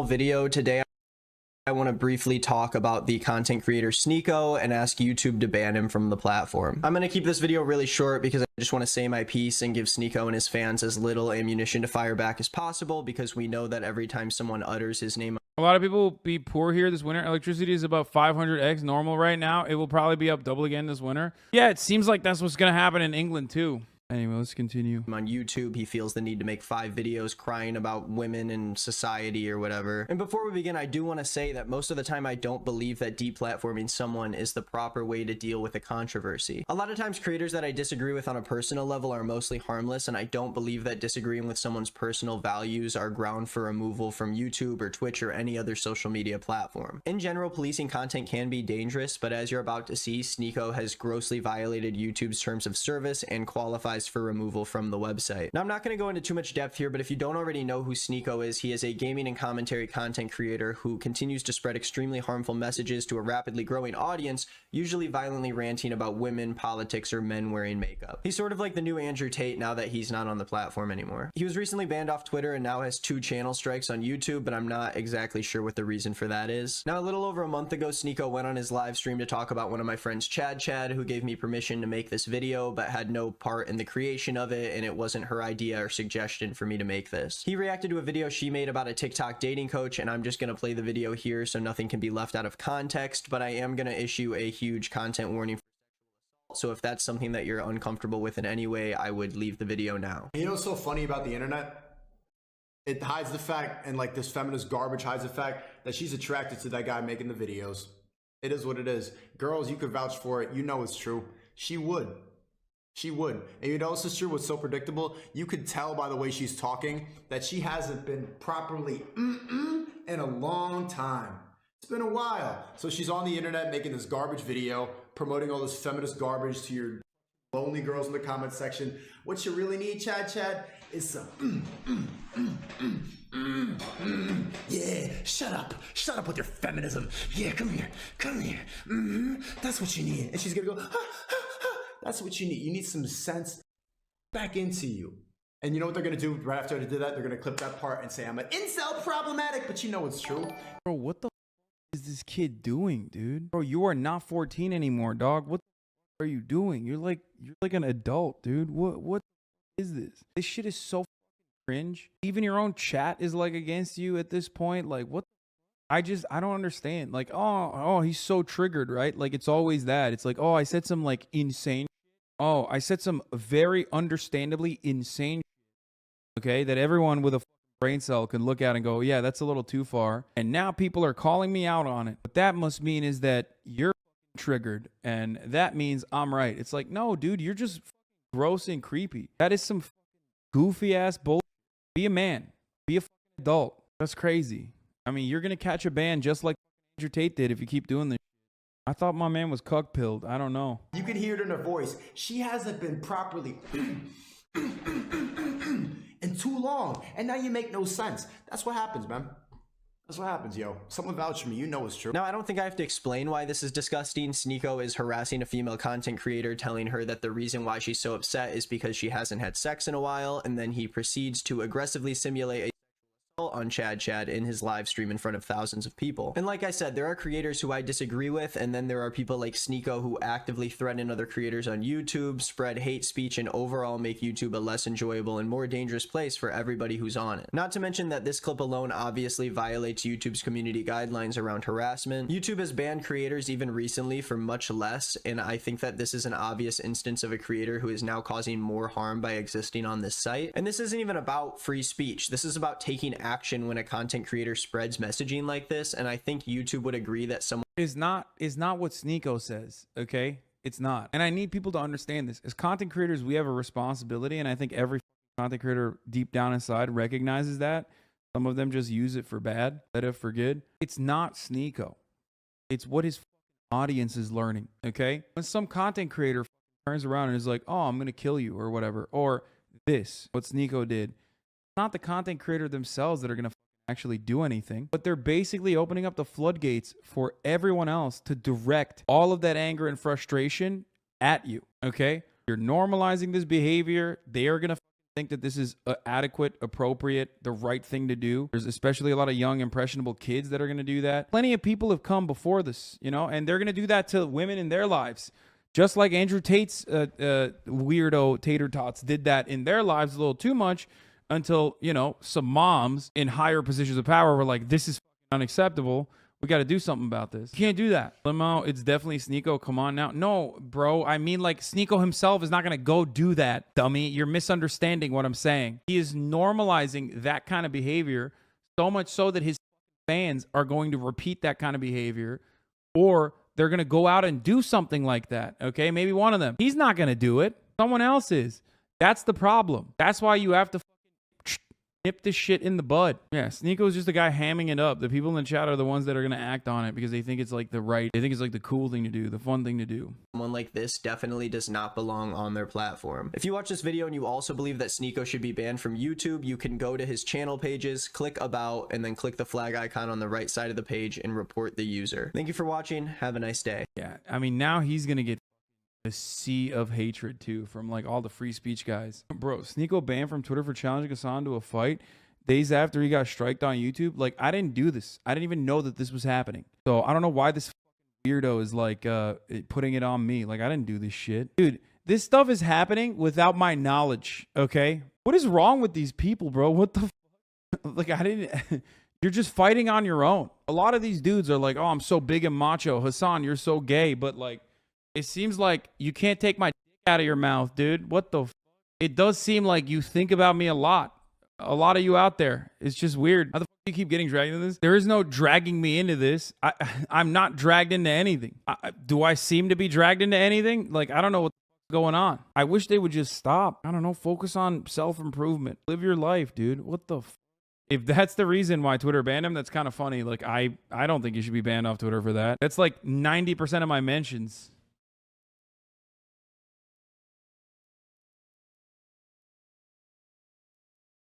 Video today. I want to briefly talk about the content creator Sneako and ask YouTube to ban him from the platform. I'm going to keep this video really short because I just want to say my piece and give Sneako and his fans as little ammunition to fire back as possible, because we know that every time someone utters his name, a lot of people will be poor here this winter. Electricity is about 500x normal right now. It will probably be up double again this winter. Yeah, it seems like that's what's going to happen in England too. Anyway, let's continue. On YouTube, he feels the need to make 5 videos crying about women and society or whatever. And before we begin, I do want to say that most of the time I don't believe that deplatforming someone is the proper way to deal with a controversy. A lot of times creators that I disagree with on a personal level are mostly harmless, and I don't believe that disagreeing with someone's personal values are ground for removal from YouTube or Twitch or any other social media platform. In general, policing content can be dangerous, but as you're about to see, Sneako has grossly violated YouTube's terms of service and qualifies for removal from the website. Now, I'm not going to go into too much depth here, but if you don't already know who Sneako is, he is a gaming and commentary content creator who continues to spread extremely harmful messages to a rapidly growing audience, usually violently ranting about women, politics, or men wearing makeup. He's sort of like the new Andrew Tate now that he's not on the platform anymore. He was recently banned off Twitter and now has 2 channel strikes on YouTube, but I'm not exactly sure what the reason for that is. Now, a little over a month ago, Sneako went on his live stream to talk about one of my friends, Chad, who gave me permission to make this video, but had no part in the creation of it, and it wasn't her idea or suggestion for me to make this. He reacted to a video she made about a TikTok dating coach, and I'm just going to play the video here so nothing can be left out of context, but I am going to issue a huge content warning. So if that's something that you're uncomfortable with in any way, I would leave the video now. You know what's so funny about the internet? It hides the fact, and like this feminist garbage hides the fact that she's attracted to that guy making the videos. It is what it is. Girls, you could vouch for it. You know it's true. She would. She would. And you know this is true, what's so predictable? You could tell by the way she's talking that she hasn't been properly in a long time. It's been a while. So she's on the internet making this garbage video, promoting all this feminist garbage to your lonely girls in the comment section. What you really need, Chad, is some yeah, shut up with your feminism. Yeah, come here. That's what you need. And she's gonna go, that's what you need. You need some sense back into you. And you know what they're gonna do right after I did that? They're gonna clip that part and say I'm an incel problematic, but you know it's true. Bro, what the is this kid doing, dude? Bro, you are not 14 anymore, dog. What are you doing? You're like an adult, dude. What is this? This shit is so cringe. Even your own chat is like against you at this point. Like, what? I don't understand. Like, oh, he's so triggered, right? Like, it's always that. It's like, oh, I said some like insane. Oh, I said some very understandably insane. Okay, that everyone with a brain cell can look at and go, yeah, that's a little too far. And now people are calling me out on it. What that must mean is that you're triggered, and that means I'm right. It's like, no, dude, you're just gross and creepy. That is some goofy ass bullshit. Be a man. Be a adult. That's crazy. I mean, you're gonna catch a ban just like Andrew Tate did if you keep doing this. I thought my man was cuck-pilled. I don't know. You can hear it in her voice. She hasn't been properly in too long, and now you make no sense. That's what happens, man. That's what happens, yo. Someone vouch for me. You know it's true. Now, I don't think I have to explain why this is disgusting. Sneako is harassing a female content creator, telling her that the reason why she's so upset is because she hasn't had sex in a while, and then he proceeds to aggressively simulate a on Chad in his live stream in front of thousands of people. And like I said, there are creators who I disagree with, and then there are people like Sneako who actively threaten other creators on YouTube, spread hate speech, and overall make YouTube a less enjoyable and more dangerous place for everybody who's on it. Not to mention that this clip alone obviously violates YouTube's community guidelines around harassment. YouTube has banned creators even recently for much less, and I think that this is an obvious instance of a creator who is now causing more harm by existing on this site. And this isn't even about free speech. This is about taking action when a content creator spreads messaging like this, and I think YouTube would agree that someone is not what Sneako says, okay? It's not. And I need people to understand this. As content creators, we have a responsibility, and I think every content creator deep down inside recognizes that. Some of them just use it for bad, let it for good. It's not Sneako. It's what his audience is learning, okay? When some content creator turns around and is like, oh, I'm gonna kill you or whatever, or this, what Sneako did, not the content creator themselves that are going to actually do anything, but they're basically opening up the floodgates for everyone else to direct all of that anger and frustration at you. Okay? You're normalizing this behavior. They are going to think that this is adequate, appropriate, the right thing to do. There's especially a lot of young, impressionable kids that are going to do that. Plenty of people have come before this, you know, and they're going to do that to women in their lives. Just like Andrew Tate's weirdo tater tots did that in their lives a little too much until, you know, some moms in higher positions of power were like, this is unacceptable. We got to do something about this. You can't do that. Limo, it's definitely Sneako. Come on now. No, bro. I mean, like, Sneako himself is not going to go do that, dummy. You're misunderstanding what I'm saying. He is normalizing that kind of behavior, so much so that his fans are going to repeat that kind of behavior, or they're going to go out and do something like that. Okay, maybe one of them. He's not going to do it. Someone else is. That's the problem. That's why you have to nip this shit in the bud. Yeah, Sneako is just a guy hamming it up. The people in the chat are the ones that are going to act on it because they think it's like they think it's like the cool thing to do, the fun thing to do. Someone like this definitely does not belong on their platform. If you watch this video and you also believe that Sneako should be banned from YouTube, you can go to his channel pages, click about, and then click the flag icon on the right side of the page and report the user. Thank you for watching. Have a nice day. Yeah, I mean, now he's going to get a sea of hatred too from like all the free speech guys. Bro, Sneako banned from Twitter for challenging Hasan to a fight days after he got striked on YouTube. Like, I didn't do this. I didn't even know that this was happening. So I don't know why this weirdo is like putting it on me. Like, I didn't do this shit. Dude, this stuff is happening without my knowledge, okay? What is wrong with these people, bro? What the like, I didn't you're just fighting on your own. A lot of these dudes are like, oh, I'm so big and macho. Hasan, you're so gay. But like, it seems like you can't take my dick out of your mouth, dude. What the It does seem like you think about me a lot. A lot of you out there. It's just weird. How the fuck do you keep getting dragged into this? There is no dragging me into this. I'm not dragged into anything. Do I seem to be dragged into anything? Like, I don't know what's going on. I wish they would just stop. I don't know. Focus on self-improvement. Live your life, dude. What the If that's the reason why Twitter banned him, that's kind of funny. Like, I don't think you should be banned off Twitter for that. That's like 90% of my mentions.